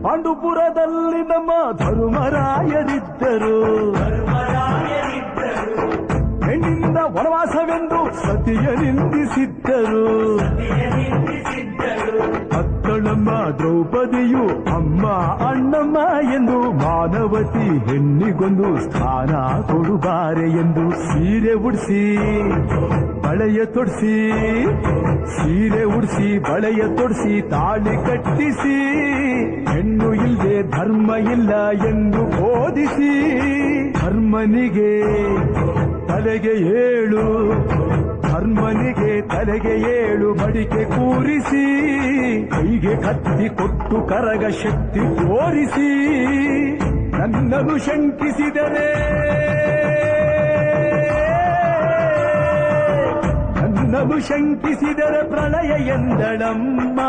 ಪಾಂಡುಪುರದಲ್ಲಿ ನಮ್ಮ ಧರ್ಮರಾಯರಿದ್ದರು. ಹೆಣ್ಣಿಂದ ವನವಾಸವೆಂದು ಸತಿಯ ನಿಂದಿಸಿದ್ದರು. ಅತ್ತಳಮ್ಮ ದ್ರೌಪದಿಯು ಅಮ್ಮ ಅಣ್ಣಮ್ಮ ಎಂದು ಮಾನವತಿ ಹೆಣ್ಣಿಗೊಂದು ಸ್ಥಾನ ಕೊಡುಬಾರೆ ಎಂದು ಸೀರೆ ಉಡಿಸಿ ಬಳೆಯ ತೊಡಿಸಿ, ಸೀರೆ ಉಡಿಸಿ ಬಳೆಯ ತೊಡಿಸಿ ತಾಳಿ ಕಟ್ಟಿಸಿ, ಹೆಣ್ಣು ಇಲ್ಲದೆ ಧರ್ಮ ಇಲ್ಲ ಎಂದು ಬೋಧಿಸಿ, ಧರ್ಮನಿಗೆ ತಲೆಗೆ ಏಳು, ಧರ್ಮನಿಗೆ ತಲೆಗೆ ಏಳು ಬಡಿಕೆ ಕೂರಿಸಿ, ಕೈಗೆ ಕತ್ತಿ ಕೊಟ್ಟು ಕರಗ ಶಕ್ತಿ ತೋರಿಸಿ, ನನ್ನನ್ನು ಶಂಕಿಸಿದರೆ, ನನ್ನನ್ನು ಶಂಕಿಸಿದರೆ ಪ್ರಳಯ ಎಂದಳಮ್ಮ.